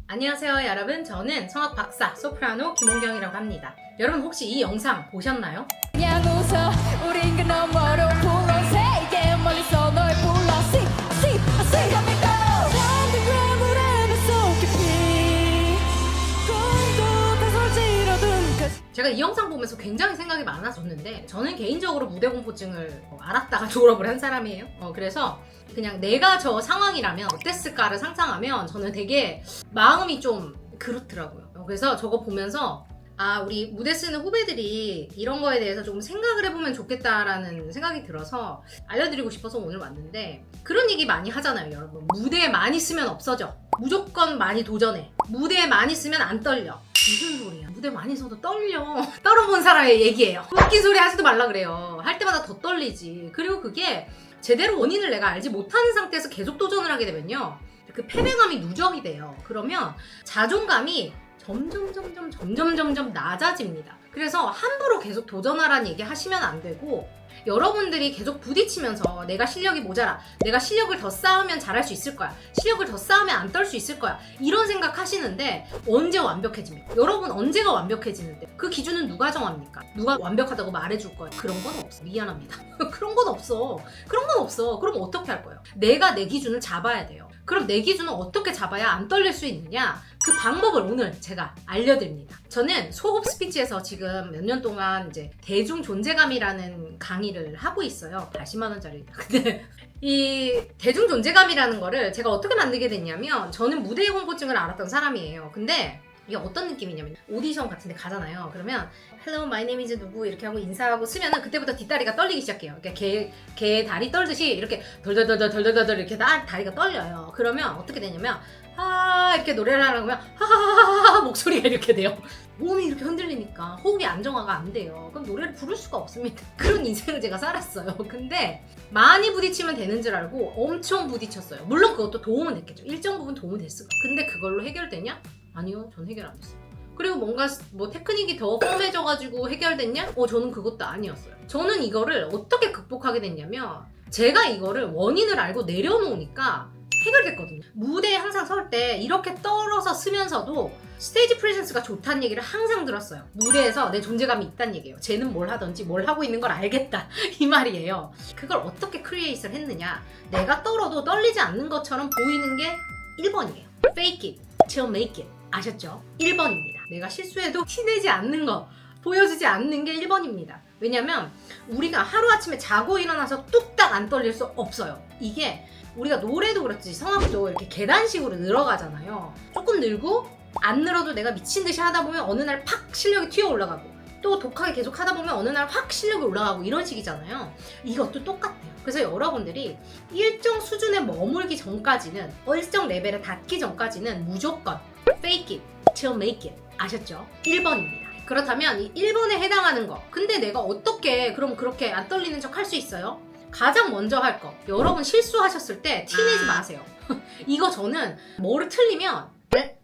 안녕하세요 여러분, 저는 성악 박사 소프라노 김홍경이라고 합니다. 여러분 혹시 이 영상 보셨나요? 그냥 웃어 우린 그 너머로 불러 세계 멀리서 널 불러 see Let me go 잠든 물 안에 속 깊이 꿈도 다 솔지러든 제가 이 영상 보면서 굉장히 생각이 많아졌는데, 저는 개인적으로 무대 공포증을 알았다가 졸업을 한 사람이에요. 그래서 그냥 내가 저 상황이라면 어땠을까를 상상하면 저는 되게 마음이 좀 그렇더라고요. 그래서 저거 보면서 우리 무대 쓰는 후배들이 이런 거에 대해서 좀 생각을 해보면 좋겠다라는 생각이 들어서 알려드리고 싶어서 오늘 왔는데, 그런 얘기 많이 하잖아요 여러분. 무대에 많이 쓰면 없어져. 무조건 많이 도전해. 무대에 많이 쓰면 안 떨려. 무슨 소리야. 무대 많이 서도 떨려. 떨어본 사람의 얘기예요. 웃긴 소리 하지도 말라 그래요. 할 때마다 더 떨리지. 그리고 그게 제대로 원인을 내가 알지 못하는 상태에서 계속 도전을 하게 되면요, 그 패배감이 누적이 돼요. 그러면 자존감이 점점 낮아집니다. 그래서 함부로 계속 도전하라는 얘기 하시면 안 되고, 여러분들이 계속 부딪히면서 내가 실력이 모자라, 내가 실력을 더 쌓으면 잘할 수 있을 거야, 실력을 더 쌓으면 안 떨 수 있을 거야, 이런 생각 하시는데 언제 완벽해집니까? 여러분 언제가 완벽해지는데? 그 기준은 누가 정합니까? 누가 완벽하다고 말해줄 거야? 그런 건 없어. 미안합니다. 그런 건 없어. 그럼 어떻게 할 거예요? 내가 내 기준을 잡아야 돼요. 그럼 내 기준을 어떻게 잡아야 안 떨릴 수 있느냐? 그 방법을 오늘 제가 알려드립니다. 저는 소흡 스피치에서 지금 몇 년 동안 이제 대중 존재감이라는 강의를 하고 있어요. 80만 원짜리. 근데 이 대중 존재감이라는 거를 제가 어떻게 만들게 됐냐면, 저는 무대 공포증을 앓았던 사람이에요. 근데 이게 어떤 느낌이냐면, 오디션 같은 데 가잖아요. 그러면 Hello, my name is 누구 이렇게 하고 인사하고 쓰면은 그때부터 뒷다리가 떨리기 시작해요. 그러니까 개 다리 떨듯이 이렇게 덜덜덜덜 이렇게 다리가 떨려요. 그러면 어떻게 되냐면, 이렇게 노래를 하려고 하면 하하하하 목소리가 이렇게 돼요. 몸이 이렇게 흔들리니까 호흡이 안정화가 안 돼요. 그럼 노래를 부를 수가 없습니다. 그런 인생을 제가 살았어요. 근데 많이 부딪히면 되는 줄 알고 엄청 부딪혔어요. 물론 그것도 도움은 됐겠죠. 일정 부분 도움은 됐을 거예요. 근데 그걸로 해결되냐? 아니요, 전 해결 안 됐어요. 그리고 뭔가 테크닉이 더 험해져가지고 해결됐냐? 저는 그것도 아니었어요. 저는 이거를 어떻게 극복하게 됐냐면, 제가 이거를 원인을 알고 내려놓으니까 해결됐거든요. 무대에 항상 설 때 이렇게 떨어서 쓰면서도 스테이지 프레젠스가 좋다는 얘기를 항상 들었어요. 무대에서 내 존재감이 있다는 얘기예요. 쟤는 뭘 하든지 뭘 하고 있는 걸 알겠다, 이 말이에요. 그걸 어떻게 크리에이트를 했느냐? 내가 떨어도 떨리지 않는 것처럼 보이는 게 1번이에요. Fake it till make it. 아셨죠? 1번입니다. 내가 실수해도 티내지 않는 거, 보여주지 않는 게 1번입니다. 왜냐면 우리가 하루아침에 자고 일어나서 뚝딱 안 떨릴 수 없어요. 이게 우리가 노래도 그렇지 성악도 이렇게 계단식으로 늘어가잖아요. 조금 늘고 안 늘어도 내가 미친 듯이 하다 보면 어느 날 팍 실력이 튀어 올라가고, 또 독하게 계속 하다 보면 어느 날 확 실력이 올라가고, 이런 식이잖아요. 이것도 똑같아요. 그래서 여러분들이 일정 수준에 머물기 전까지는, 일정 레벨에 닿기 전까지는 무조건 fake it till make it. 아셨죠? 1번입니다. 그렇다면 이 1번에 해당하는 거, 근데 내가 어떻게 그럼 그렇게 안 떨리는 척 할 수 있어요? 가장 먼저 할 거, 여러분 실수하셨을 때 티내지 마세요. 이거 저는 뭐를 틀리면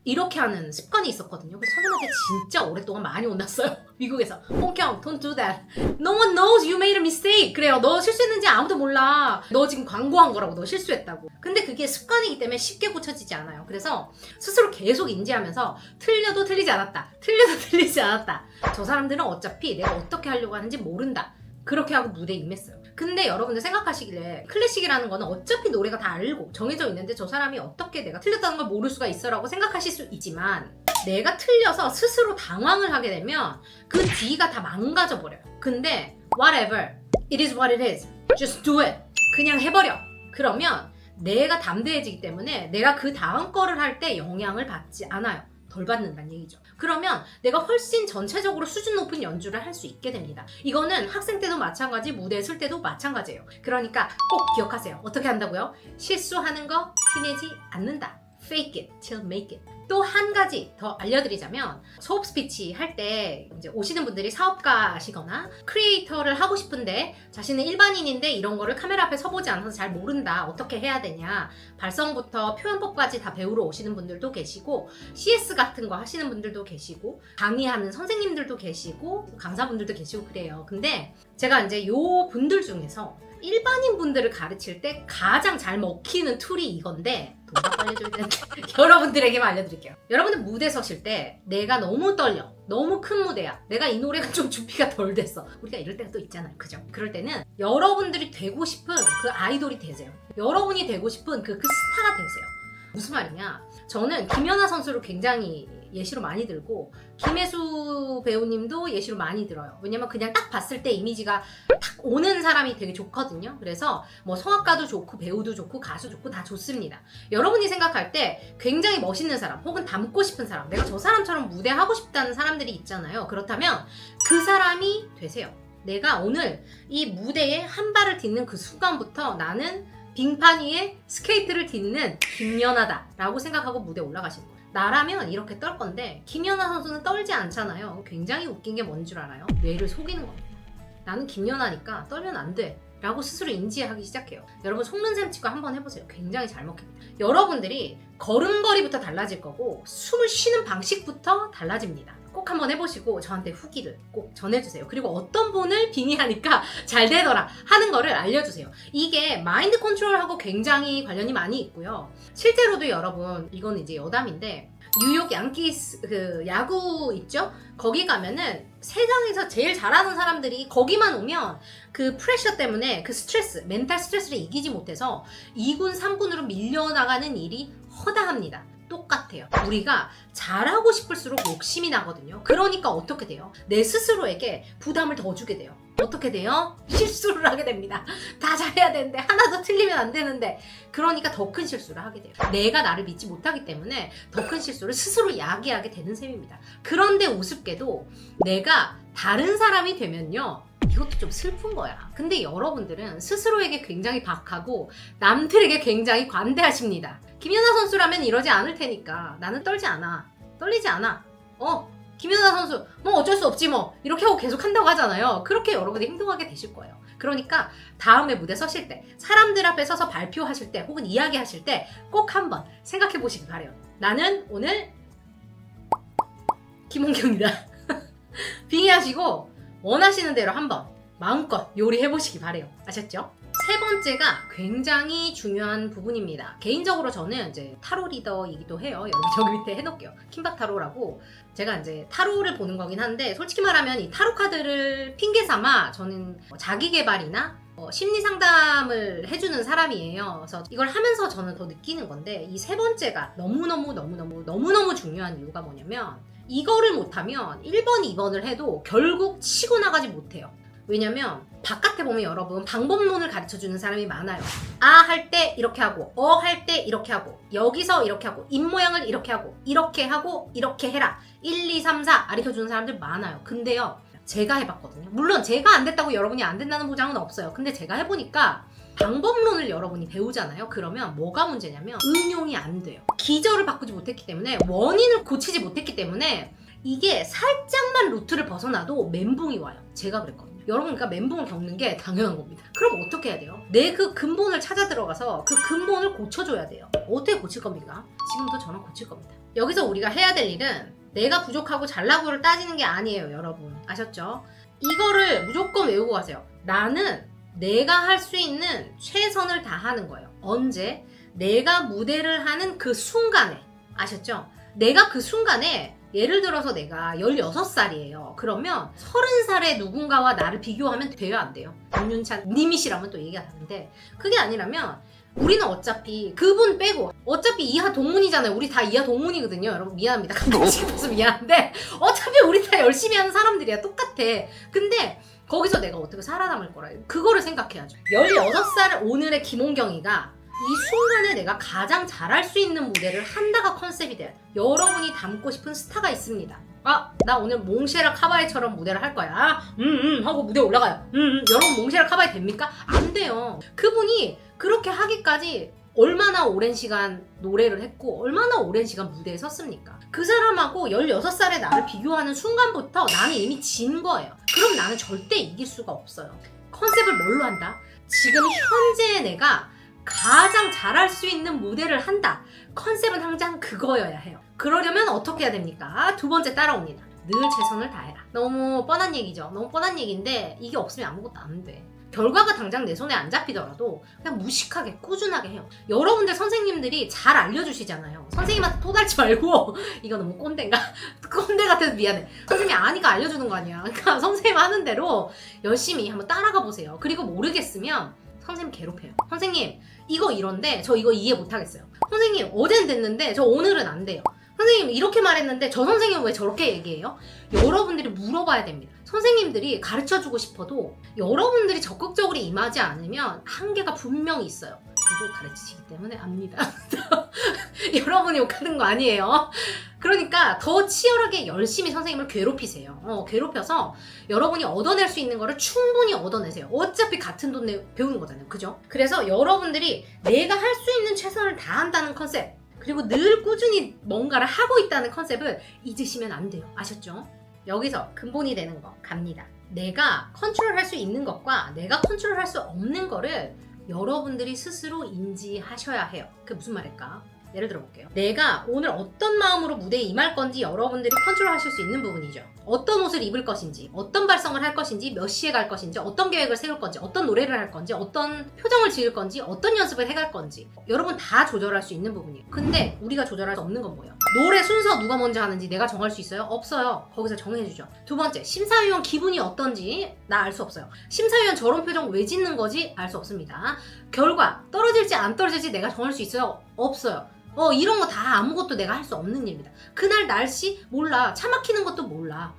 이렇게 하는 습관이 있었거든요. 그래서 선생님한테 진짜 오랫동안 많이 혼났어요. 미국에서. 홍경, don't do that. No one knows you made a mistake. 그래요. 너 실수했는지 아무도 몰라. 너 지금 광고한 거라고, 너 실수했다고. 근데 그게 습관이기 때문에 쉽게 고쳐지지 않아요. 그래서 스스로 계속 인지하면서 틀려도 틀리지 않았다, 틀려도 틀리지 않았다. 저 사람들은 어차피 내가 어떻게 하려고 하는지 모른다. 그렇게 하고 무대에 임했어요. 근데 여러분들 생각하시길래 클래식이라는 거는 어차피 노래가 다 알고 정해져 있는데 저 사람이 어떻게 내가 틀렸다는 걸 모를 수가 있어 라고 생각하실 수 있지만, 내가 틀려서 스스로 당황을 하게 되면 그 뒤가 다 망가져 버려요. 근데 whatever, it is what it is, just do it. 그냥 해버려. 그러면 내가 담대해지기 때문에 내가 그 다음 거를 할 때 영향을 받지 않아요. 덜 받는다는 얘기죠. 그러면 내가 훨씬 전체적으로 수준 높은 연주를 할 수 있게 됩니다. 이거는 학생 때도 마찬가지, 무대에 설 때도 마찬가지예요. 그러니까 꼭 기억하세요. 어떻게 한다고요? 실수하는 거 티내지 않는다. Fake it till make it. 또 한 가지 더 알려드리자면, 소흡 스피치 할 때 이제 오시는 분들이 사업가시거나 크리에이터를 하고 싶은데 자신은 일반인인데 이런 거를 카메라 앞에 서보지 않아서 잘 모른다, 어떻게 해야 되냐, 발성부터 표현법까지 다 배우러 오시는 분들도 계시고, CS 같은 거 하시는 분들도 계시고, 강의하는 선생님들도 계시고, 강사분들도 계시고 그래요. 근데 제가 이제 요 분들 중에서 일반인 분들을 가르칠 때 가장 잘 먹히는 툴이 이건데 돈 받고 알려줘야 되는데 여러분들에게만 알려드릴게요. 여러분들 무대 서실 때 내가 너무 떨려, 너무 큰 무대야, 내가 이 노래가 좀 준비가 덜 됐어, 우리가 이럴 때가 또 있잖아요, 그죠? 그럴 때는 여러분들이 되고 싶은 그 아이돌이 되세요. 여러분이 되고 싶은 그 스타가 되세요. 무슨 말이냐, 저는 김연아 선수를 굉장히 예시로 많이 들고 김혜수 배우님도 예시로 많이 들어요. 왜냐면 그냥 딱 봤을 때 이미지가 딱 오는 사람이 되게 좋거든요. 그래서 뭐 성악가도 좋고 배우도 좋고 가수 좋고 다 좋습니다. 여러분이 생각할 때 굉장히 멋있는 사람 혹은 닮고 싶은 사람, 내가 저 사람처럼 무대하고 싶다는 사람들이 있잖아요. 그렇다면 그 사람이 되세요. 내가 오늘 이 무대에 한 발을 딛는 그 순간부터 나는 빙판 위에 스케이트를 딛는 김연아다 라고 생각하고 무대에 올라가시는 거예요. 나라면 이렇게 떨 건데 김연아 선수는 떨지 않잖아요. 굉장히 웃긴 게 뭔 줄 알아요? 뇌를 속이는 겁니다. 나는 김연아니까 떨면 안 돼 라고 스스로 인지하기 시작해요. 여러분 속는셈 치고 한번 해보세요. 굉장히 잘 먹힙니다. 여러분들이 걸음걸이부터 달라질 거고 숨을 쉬는 방식부터 달라집니다. 꼭 한번 해보시고 저한테 후기를 꼭 전해주세요. 그리고 어떤 분을 빙의하니까 잘 되더라 하는 거를 알려주세요. 이게 마인드 컨트롤하고 굉장히 관련이 많이 있고요. 실제로도 여러분, 이거는 이제 여담인데 뉴욕 양키스 그 야구 있죠? 거기 가면은 세상에서 제일 잘하는 사람들이 거기만 오면 그 프레셔 때문에 그 스트레스, 멘탈 스트레스를 이기지 못해서 2군, 3군으로 밀려나가는 일이 허다합니다. 똑같아요. 우리가 잘하고 싶을수록 욕심이 나거든요. 그러니까 어떻게 돼요? 내 스스로에게 부담을 더 주게 돼요. 어떻게 돼요? 실수를 하게 됩니다. 다 잘해야 되는데 하나도 틀리면 안 되는데, 그러니까 더 큰 실수를 하게 돼요. 내가 나를 믿지 못하기 때문에 더 큰 실수를 스스로 야기하게 되는 셈입니다. 그런데 우습게도 내가 다른 사람이 되면요, 이것도 좀 슬픈 거야. 근데 여러분들은 스스로에게 굉장히 박하고 남들에게 굉장히 관대하십니다. 김연아 선수라면 이러지 않을 테니까 나는 떨지 않아, 떨리지 않아, 김연아 선수 뭐 어쩔 수 없지 뭐 이렇게 하고 계속 한다고 하잖아요. 그렇게 여러분이 행동하게 되실 거예요. 그러니까 다음에 무대 서실 때, 사람들 앞에 서서 발표하실 때 혹은 이야기하실 때 꼭 한번 생각해 보시기 바래요. 나는 오늘 김홍경이다. 빙의하시고 원하시는 대로 한번 마음껏 요리해 보시기 바래요. 아셨죠? 세 번째가 굉장히 중요한 부분입니다. 개인적으로 저는 이제 타로 리더이기도 해요. 여러분 저기 밑에 해놓을게요. 킴박 타로라고. 제가 이제 타로를 보는 거긴 한데, 솔직히 말하면 이 타로 카드를 핑계 삼아 저는 자기 개발이나 심리 상담을 해주는 사람이에요. 그래서 이걸 하면서 저는 더 느끼는 건데, 이 세 번째가 너무너무 중요한 이유가 뭐냐면, 이거를 못하면 1번, 2번을 해도 결국 치고 나가지 못해요. 왜냐면 바깥에 보면 여러분 방법론을 가르쳐주는 사람이 많아요. 아 할 때 이렇게 하고, 할 때 이렇게 하고, 여기서 이렇게 하고, 입모양을 이렇게 하고, 이렇게 해라, 1, 2, 3, 4 가르쳐주는 사람들 많아요. 근데요, 제가 해봤거든요. 물론 제가 안 됐다고 여러분이 안 된다는 보장은 없어요. 근데 제가 해보니까 방법론을 여러분이 배우잖아요. 그러면 뭐가 문제냐면 응용이 안 돼요. 기저를 바꾸지 못했기 때문에, 원인을 고치지 못했기 때문에 이게 살짝만 루트를 벗어나도 멘붕이 와요. 제가 그랬거든요. 여러분, 그러니까 멘붕을 겪는 게 당연한 겁니다. 그럼 어떻게 해야 돼요? 내 그 근본을 찾아 들어가서 그 근본을 고쳐줘야 돼요. 어떻게 고칠 겁니까? 지금도 저는 고칠 겁니다. 여기서 우리가 해야 될 일은 내가 부족하고 잘나고를 따지는 게 아니에요, 여러분. 아셨죠? 이거를 무조건 외우고 가세요. 나는 내가 할 수 있는 최선을 다하는 거예요. 언제? 내가 무대를 하는 그 순간에. 아셨죠? 내가 그 순간에, 예를 들어서 내가 16살이에요. 그러면 30살의 누군가와 나를 비교하면 돼요, 안 돼요? 박윤찬 님이시라면 또 얘기가 다른데, 그게 아니라면 우리는 어차피 그분 빼고 어차피 이하 동문이잖아요. 우리 다 이하 동문이거든요. 여러분 미안합니다. 갑자기 미안한데 어차피 우리 다 열심히 하는 사람들이야. 똑같아. 근데 거기서 내가 어떻게 살아남을 거라, 그거를 생각해야죠. 16살 오늘의 김홍경이가 이 순간에 내가 가장 잘할 수 있는 무대를 한다가 컨셉이 돼요. 여러분이 닮고 싶은 스타가 있습니다. 나 오늘 몽쉐라 카바에처럼 무대를 할 거야. 하고 무대에 올라가요. 여러분 몽쉐라 카바에 됩니까? 안 돼요. 그분이 그렇게 하기까지 얼마나 오랜 시간 노래를 했고 얼마나 오랜 시간 무대에 섰습니까? 그 사람하고 16살의 나를 비교하는 순간부터 나는 이미 진 거예요. 그럼 나는 절대 이길 수가 없어요. 컨셉을 뭘로 한다? 지금 현재의 내가 가장 잘할 수 있는 무대를 한다. 컨셉은 항상 그거여야 해요. 그러려면 어떻게 해야 됩니까? 두 번째 따라옵니다. 늘 최선을 다해라. 너무 뻔한 얘기죠. 너무 뻔한 얘기인데 이게 없으면 아무것도 안 돼. 결과가 당장 내 손에 안 잡히더라도 그냥 무식하게 꾸준하게 해요. 여러분들 선생님들이 잘 알려주시잖아요. 선생님한테 토달지 말고 이거 너무 꼰대인가? 꼰대 같아서 미안해. 선생님이 아니까 알려주는 거 아니야. 그러니까 선생님 하는 대로 열심히 한번 따라가 보세요. 그리고 모르겠으면 선생님 괴롭혀요. 선생님 이거 이런데 저 이거 이해 못하겠어요. 선생님 어제는 됐는데 저 오늘은 안 돼요. 선생님 이렇게 말했는데 저 선생님은 왜 저렇게 얘기해요? 여러분들이 물어봐야 됩니다. 선생님들이 가르쳐주고 싶어도 여러분들이 적극적으로 임하지 않으면 한계가 분명히 있어요. 저도 가르치시기 때문에 압니다. 여러분이 욕하는 거 아니에요. 그러니까 더 치열하게 열심히 선생님을 괴롭히세요. 괴롭혀서 여러분이 얻어낼 수 있는 거를 충분히 얻어내세요. 어차피 같은 돈 내 배우는 거잖아요. 그죠? 그래서 여러분들이 내가 할 수 있는 최선을 다한다는 컨셉, 그리고 늘 꾸준히 뭔가를 하고 있다는 컨셉을 잊으시면 안 돼요. 아셨죠? 여기서 근본이 되는 거 갑니다. 내가 컨트롤할 수 있는 것과 내가 컨트롤할 수 없는 거를 여러분들이 스스로 인지하셔야 해요. 그게 무슨 말일까? 예를 들어 볼게요. 내가 오늘 어떤 마음으로 무대에 임할 건지 여러분들이 컨트롤하실 수 있는 부분이죠. 어떤 옷을 입을 것인지, 어떤 발성을 할 것인지, 몇 시에 갈 것인지, 어떤 계획을 세울 건지, 어떤 노래를 할 건지, 어떤 표정을 지을 건지, 어떤 연습을 해갈 건지 여러분 다 조절할 수 있는 부분이에요. 근데 우리가 조절할 수 없는 건 뭐예요? 노래 순서 누가 먼저 하는지 내가 정할 수 있어요? 없어요. 거기서 정해주죠. 두 번째, 심사위원 기분이 어떤지 나 알 수 없어요. 심사위원 저런 표정 왜 짓는 거지? 알 수 없습니다. 결과 떨어질지 안 떨어질지 내가 정할 수 있어요? 없어요. 이런 거 다 아무것도 내가 할 수 없는 일입니다. 그날 날씨 몰라. 차 막히는 것도 몰라.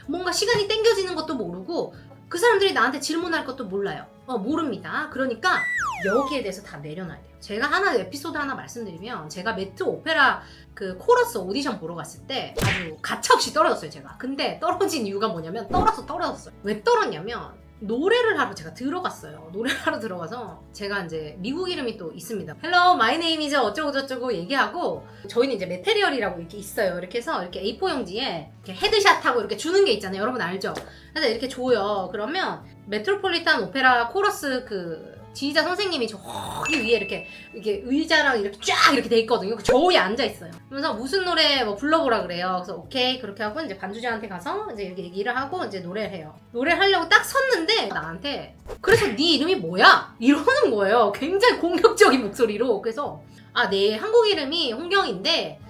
뭔가 시간이 땡겨지는 것도 모르고 그 사람들이 나한테 질문할 것도 몰라요. 모릅니다. 그러니까 여기에 대해서 다 내려놔야 돼요. 제가 에피소드 하나 말씀드리면 제가 매트 오페라 그 코러스 오디션 보러 갔을 때 아주 가차없이 떨어졌어요, 제가. 근데 떨어진 이유가 뭐냐면 떨어졌어요. 왜 떨었냐면 노래를 하러 제가 들어갔어요. 노래를 하러 들어가서 제가 이제 미국 이름이 또 있습니다. Hello, my name is 어쩌고 저쩌고 얘기하고 저희는 이제 메테리얼이라고 이렇게 있어요. 이렇게 해서 이렇게 A4 용지에 이렇게 헤드샷하고 이렇게 주는 게 있잖아요. 여러분 알죠? 그래서 이렇게 줘요. 그러면 메트로폴리탄 오페라 코러스 그 지휘자 선생님이 저기 위에 이렇게 의자랑 이렇게 쫙 이렇게 돼 있거든요. 저 위에 앉아 있어요. 그래서 무슨 노래 뭐 불러보라 그래요. 그래서 오케이 그렇게 하고 이제 반주자한테 가서 이제 이렇게 얘기를 하고 이제 노래를 해요. 노래를 하려고 딱 섰는데 나한테 그래서 네 이름이 뭐야? 이러는 거예요. 굉장히 공격적인 목소리로. 그래서 내 한국 이름이 홍경인데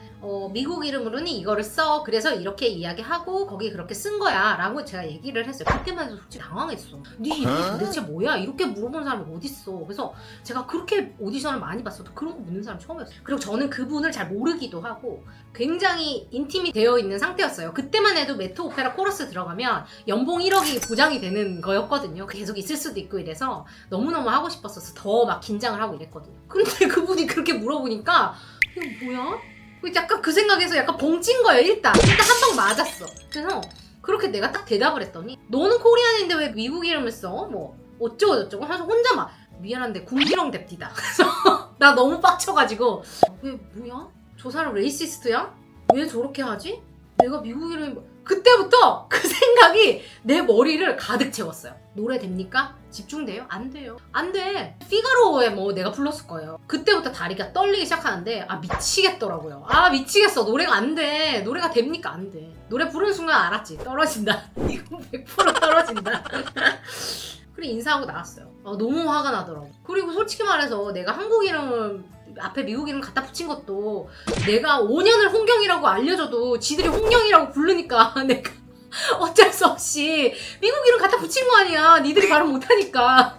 미국 이름으로는 이거를 써. 그래서 이렇게 이야기하고 거기 그렇게 쓴 거야 라고 제가 얘기를 했어요. 그때만 해도 솔직히 당황했어. 네 이름이 도대체 뭐야? 이렇게 물어본 사람이 어딨어. 그래서 제가 그렇게 오디션을 많이 봤어도 그런 거 묻는 사람 처음이었어요. 그리고 저는 그분을 잘 모르기도 하고 굉장히 인팀이 되어 있는 상태였어요. 그때만 해도 메트 오페라 코러스 들어가면 연봉 1억이 보장이 되는 거였거든요. 계속 있을 수도 있고 이래서 너무너무 하고 싶었어서 더 막 긴장을 하고 이랬거든요. 근데 그분이 그렇게 물어보니까 이거 뭐야? 약간 그 생각에서 약간 벙찐 거예요. 일단 한 방 맞았어. 그래서 그렇게 내가 딱 대답을 했더니 너는 코리안인데 왜 미국 이름을 써? 뭐 어쩌고 저쩌고 하면서 혼자 막 미안한데 궁지렁 됩디다. 그래서 나 너무 빡쳐가지고 왜 뭐야? 저 사람 레이시스트야? 왜 저렇게 하지? 내가 미국 이름이 그때부터 그 생각이 내 머리를 가득 채웠어요. 노래 됩니까? 집중돼요? 안 돼요. 안 돼. 피가로에 뭐 내가 불렀을 거예요. 그때부터 다리가 떨리기 시작하는데 미치겠더라고요. 미치겠어. 노래가 안 돼. 노래가 됩니까? 안 돼. 노래 부르는 순간 알았지. 떨어진다. 이거 100% 떨어진다. 그래 인사하고 나왔어요. 너무 화가 나더라고. 그리고 솔직히 말해서 내가 한국 이름을 앞에 미국 이름 갖다 붙인 것도 내가 5년을 홍경이라고 알려줘도 지들이 홍경이라고 부르니까 내가 어쩔 수 없이 미국 이름 갖다 붙인 거 아니야. 니들이 발음 못하니까.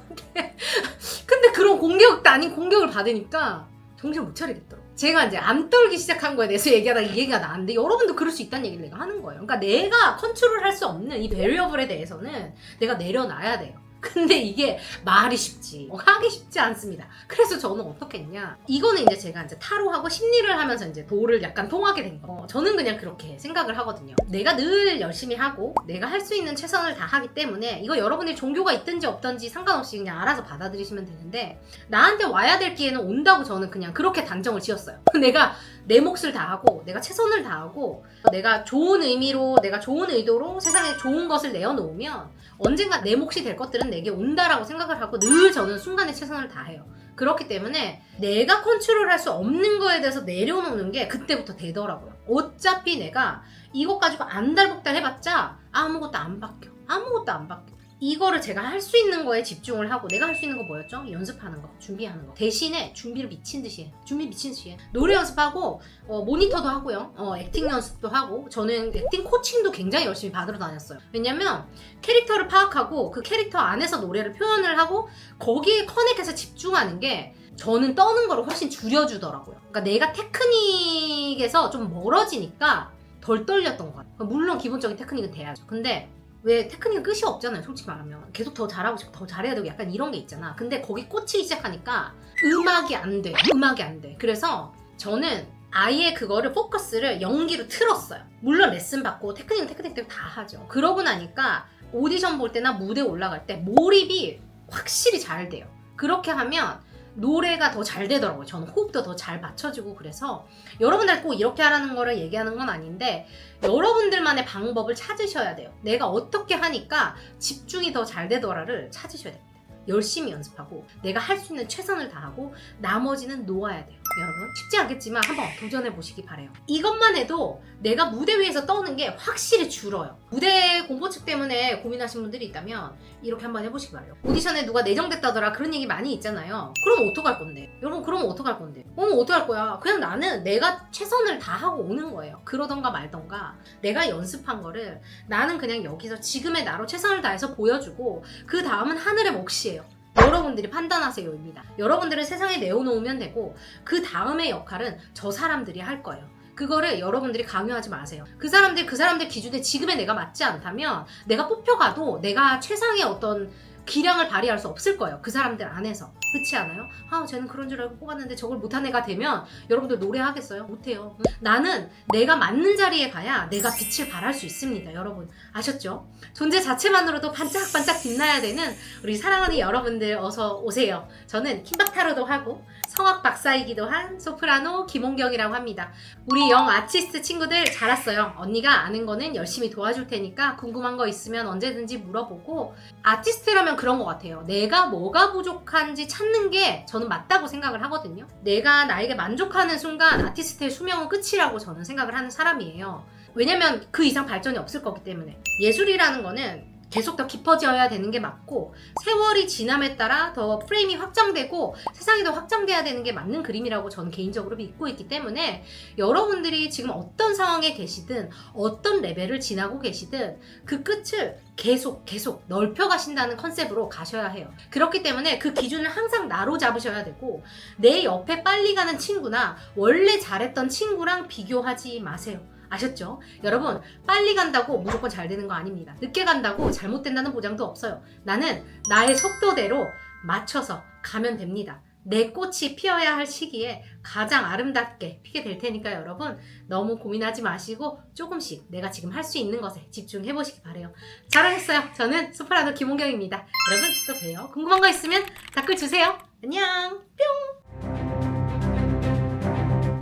근데 그런 공격도 아닌 공격을 받으니까 정신 못 차리겠더라고. 제가 이제 안 떨기 시작한 거에 대해서 얘기하다가 이 얘기가 나왔는데 여러분도 그럴 수 있다는 얘기를 내가 하는 거예요. 그러니까 내가 컨트롤 할 수 없는 이 베리어블에 대해서는 내가 내려놔야 돼요. 근데 이게 말이 쉽지 하기 쉽지 않습니다. 그래서 저는 어떻게 했냐, 이거는 이제 제가 이제 타로하고 심리를 하면서 이제 도를 약간 통하게 된 거. 저는 그냥 그렇게 생각을 하거든요. 내가 늘 열심히 하고 내가 할 수 있는 최선을 다하기 때문에 이거 여러분이 종교가 있든지 없든지 상관없이 그냥 알아서 받아들이시면 되는데 나한테 와야 될 기회는 온다고 저는 그냥 그렇게 단정을 지었어요. 내가 내 몫을 다하고 내가 최선을 다하고 내가 좋은 의미로 내가 좋은 의도로 세상에 좋은 것을 내어놓으면 언젠가 내 몫이 될 것들은 내게 온다라고 생각을 하고 늘 저는 순간에 최선을 다해요. 그렇기 때문에 내가 컨트롤할 수 없는 거에 대해서 내려놓는 게 그때부터 되더라고요. 어차피 내가 이것 가지고 안달복달 해봤자 아무것도 안 바뀌어. 아무것도 안 바뀌어. 이거를 제가 할 수 있는 거에 집중을 하고 내가 할 수 있는 거 뭐였죠? 연습하는 거, 준비하는 거. 대신에 준비를 미친 듯이 해. 준비 미친 듯이 해. 노래 연습하고 모니터도 하고요. 액팅 연습도 하고 저는 액팅 코칭도 굉장히 열심히 받으러 다녔어요. 왜냐면 캐릭터를 파악하고 그 캐릭터 안에서 노래를 표현을 하고 거기에 커넥해서 집중하는 게 저는 떠는 거를 훨씬 줄여주더라고요. 그러니까 내가 테크닉에서 좀 멀어지니까 덜 떨렸던 것 같아요. 물론 기본적인 테크닉은 돼야죠. 근데 왜 테크닉은 끝이 없잖아요. 솔직히 말하면 계속 더 잘하고 싶고 더 잘해야 되고 약간 이런 게 있잖아. 근데 거기 꽂히기 시작하니까 음악이 안 돼. 음악이 안 돼. 그래서 저는 아예 그거를 포커스를 연기로 틀었어요. 물론 레슨 받고 테크닉 다 하죠. 그러고 나니까 오디션 볼 때나 무대 올라갈 때 몰입이 확실히 잘 돼요. 그렇게 하면 노래가 더 잘 되더라고요. 저는 호흡도 더 잘 맞춰지고. 그래서 여러분들 꼭 이렇게 하라는 거를 얘기하는 건 아닌데 여러분들만의 방법을 찾으셔야 돼요. 내가 어떻게 하니까 집중이 더 잘 되더라를 찾으셔야 됩니다. 열심히 연습하고 내가 할 수 있는 최선을 다하고 나머지는 놓아야 돼요. 여러분 쉽지 않겠지만 한번 도전해 보시기 바래요. 이것만 해도 내가 무대 위에서 떠는 게 확실히 줄어요. 무대 공포증 때문에 고민하신 분들이 있다면 이렇게 한번 해보시기 바래요. 오디션에 누가 내정됐다더라 그런 얘기 많이 있잖아요. 그럼 어떡할 건데? 여러분 그러면 어떡할 건데? 어떡할 거야? 그냥 나는 내가 최선을 다하고 오는 거예요. 그러던가 말던가 내가 연습한 거를 나는 그냥 여기서 지금의 나로 최선을 다해서 보여주고 그 다음은 하늘의 몫이에요. 여러분들이 판단하세요입니다. 여러분들은 세상에 내어놓으면 되고 그 다음의 역할은 저 사람들이 할 거예요. 그거를 여러분들이 강요하지 마세요. 그 사람들 기준에 지금의 내가 맞지 않다면 내가 뽑혀가도 내가 최상의 어떤 기량을 발휘할 수 없을 거예요. 그 사람들 안에서. 그렇지 않아요? 쟤는 그런 줄 알고 뽑았는데 저걸 못한 애가 되면 여러분들 노래하겠어요? 못해요. 나는 내가 맞는 자리에 가야 내가 빛을 발할 수 있습니다. 여러분 아셨죠? 존재 자체만으로도 반짝반짝 빛나야 되는 우리 사랑하는 여러분들 어서 오세요. 저는 킴박타로도 하고 성악 박사이기도 한 소프라노 김홍경이라고 합니다. 우리 영 아티스트 친구들 잘 왔어요. 언니가 아는 거는 열심히 도와줄 테니까 궁금한 거 있으면 언제든지 물어보고. 아티스트라면 그런 것 같아요. 내가 뭐가 부족한지 찾는 게 저는 맞다고 생각을 하거든요. 내가 나에게 만족하는 순간 아티스트의 수명은 끝이라고 저는 생각을 하는 사람이에요. 왜냐면 그 이상 발전이 없을 거기 때문에. 예술이라는 거는 계속 더 깊어져야 되는 게 맞고 세월이 지남에 따라 더 프레임이 확장되고 세상이 더 확장돼야 되는 게 맞는 그림이라고 저는 개인적으로 믿고 있기 때문에 여러분들이 지금 어떤 상황에 계시든 어떤 레벨을 지나고 계시든 그 끝을 계속 넓혀 가신다는 컨셉으로 가셔야 해요. 그렇기 때문에 그 기준을 항상 나로 잡으셔야 되고 내 옆에 빨리 가는 친구나 원래 잘했던 친구랑 비교하지 마세요. 아셨죠? 여러분 빨리 간다고 무조건 잘 되는 거 아닙니다. 늦게 간다고 잘못된다는 보장도 없어요. 나는 나의 속도대로 맞춰서 가면 됩니다. 내 꽃이 피어야 할 시기에 가장 아름답게 피게 될 테니까 여러분 너무 고민하지 마시고 조금씩 내가 지금 할 수 있는 것에 집중해 보시기 바래요. 잘하셨어요. 저는 소프라노 김홍경입니다. 여러분 또 봬요. 궁금한 거 있으면 댓글 주세요. 안녕 뿅.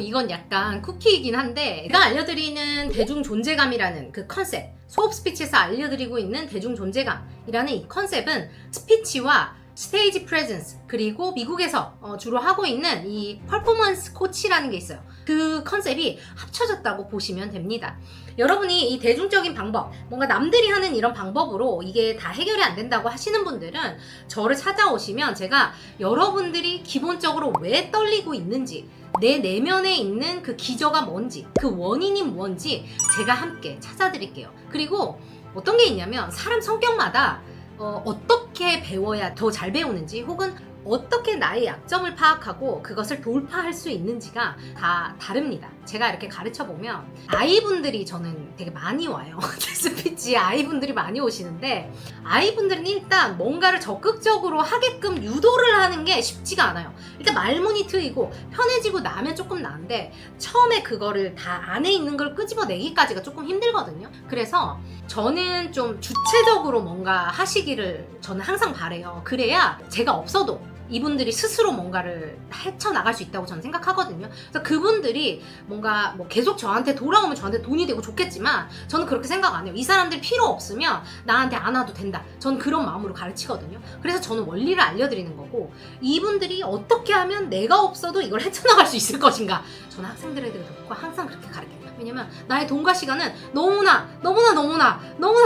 이건 약간 쿠키이긴 한데 제가 알려드리는 대중존재감이라는 그 컨셉, 수업 스피치에서 알려드리고 있는 대중존재감이라는 이 컨셉은 스피치와 스테이지 프레젠스 그리고 미국에서 주로 하고 있는 이 퍼포먼스 코치라는 게 있어요. 그 컨셉이 합쳐졌다고 보시면 됩니다. 여러분이 이 대중적인 방법, 뭔가 남들이 하는 이런 방법으로 이게 다 해결이 안 된다고 하시는 분들은 저를 찾아오시면 제가 여러분들이 기본적으로 왜 떨리고 있는지 내 내면에 있는 그 기저가 뭔지 그 원인이 뭔지 제가 함께 찾아드릴게요. 그리고 어떤 게 있냐면 사람 성격마다 어떻게 배워야 더 잘 배우는지 혹은 어떻게 나의 약점을 파악하고 그것을 돌파할 수 있는지가 다 다릅니다. 제가 이렇게 가르쳐보면 아이분들이 저는 되게 많이 와요. 스피치 아이분들이 많이 오시는데 아이분들은 일단 뭔가를 적극적으로 하게끔 유도를 하는 게 쉽지가 않아요. 일단 말문이 트이고 편해지고 나면 조금 나은데 처음에 그거를 다 안에 있는 걸 끄집어내기까지가 조금 힘들거든요. 그래서 저는 좀 주체적으로 뭔가 하시기를 저는 항상 바래요. 그래야 제가 없어도 이분들이 스스로 뭔가를 헤쳐나갈 수 있다고 저는 생각하거든요. 그래서 그분들이 뭔가 뭐 계속 저한테 돌아오면 저한테 돈이 되고 좋겠지만 저는 그렇게 생각 안 해요. 이 사람들 필요 없으면 나한테 안 와도 된다. 저는 그런 마음으로 가르치거든요. 그래서 저는 원리를 알려드리는 거고 이분들이 어떻게 하면 내가 없어도 이걸 헤쳐나갈 수 있을 것인가 저는 학생들에게 듣고 항상 그렇게 가르쳐요. 왜냐면 나의 돈과 시간은 너무나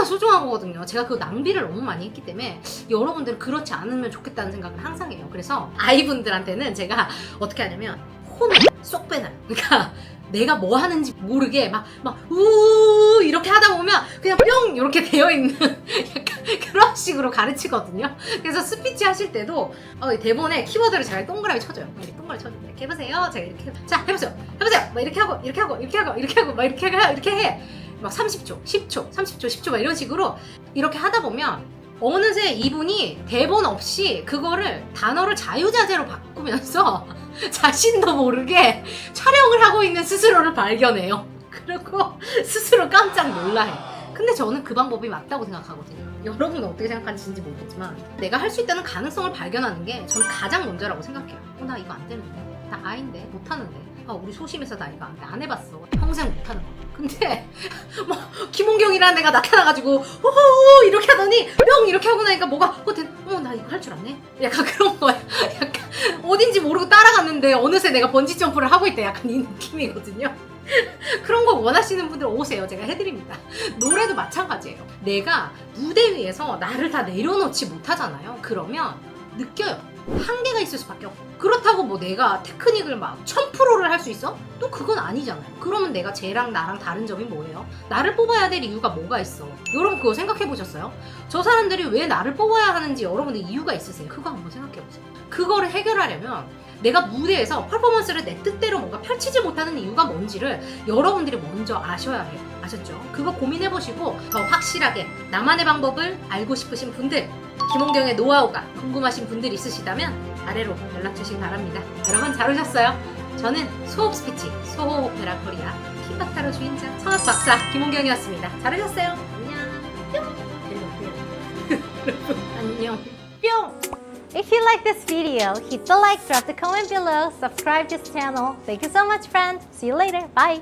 소중한 거거든요. 제가 그 낭비를 너무 많이 했기 때문에 여러분들은 그렇지 않으면 좋겠다는 생각을 항상 해요. 그래서 아이분들한테는 제가 어떻게 하냐면 혼을 쏙 빼놔요. 그러니까 내가 뭐 하는지 모르게 우 이렇게 하다 보면 그냥 뿅 이렇게 되어 있는 약간 그런 식으로 가르치거든요. 그래서 스피치 하실 때도 대본에 키워드를 잘 동그라미 쳐줘요. 이렇게 동그라미 쳐줘요. 이렇게 해보세요. 제가 이렇게 자 해보세요. 막 이렇게 하고 막 이렇게 해. 막 30초, 10초, 30초, 10초 막 이런 식으로 이렇게 하다 보면 어느새 이분이 대본 없이 그거를 단어를 자유자재로 바꾸면서 자신도 모르게 촬영을 하고 있는 스스로를 발견해요. 그리고 스스로 깜짝 놀라해. 근데 저는 그 방법이 맞다고 생각하거든요. 여러분은 어떻게 생각하시는지 모르겠지만 내가 할 수 있다는 가능성을 발견하는 게 저는 가장 먼저라고 생각해요. 나 이거 안 되는데, 나 아인데 못하는데, 우리 소심해서 나 이거 안 해봤어. 평생 못하는 거. 근데 뭐 김홍경이라는 애가 나타나가지고 호호 이렇게 하더니 뿅 이렇게 하고 나니까 나 이거 할 줄 아네? 약간 그런 거야. 약간 어딘지 모르고 따라갔는데 어느새 내가 번지 점프를 하고 있다. 약간 이 느낌이거든요. 그런 거 원하시는 분들 오세요. 제가 해드립니다. 노래도 마찬가지예요. 내가 무대 위에서 나를 다 내려놓지 못하잖아요. 그러면 느껴요. 한계가 있을 수밖에 없고. 그렇다고 뭐 내가 테크닉을 막 1000%를 할 수 있어? 또 그건 아니잖아요. 그러면 내가 쟤랑 나랑 다른 점이 뭐예요? 나를 뽑아야 될 이유가 뭐가 있어? 여러분 그거 생각해 보셨어요? 저 사람들이 왜 나를 뽑아야 하는지 여러분들 이유가 있으세요? 그거 한번 생각해 보세요. 그거를 해결하려면 내가 무대에서 퍼포먼스를 내 뜻대로 뭔가 펼치지 못하는 이유가 뭔지를 여러분들이 먼저 아셔야 해요. 아셨죠? 그거 고민해보시고 더 확실하게 나만의 방법을 알고 싶으신 분들, 김홍경의 노하우가 궁금하신 분들 있으시다면 아래로 연락 주시기 바랍니다. 여러분 잘 오셨어요? 저는 수호흡 스피치, 소호 오페라 코리아 키바타로 주인장 성악 박사 김홍경이었습니다. 잘 오셨어요? 안녕. 뿅. 여러분 안녕. 뿅. If you like this video, hit the like, drop the comment below, subscribe this channel. Thank you so much, friend. See you later. Bye.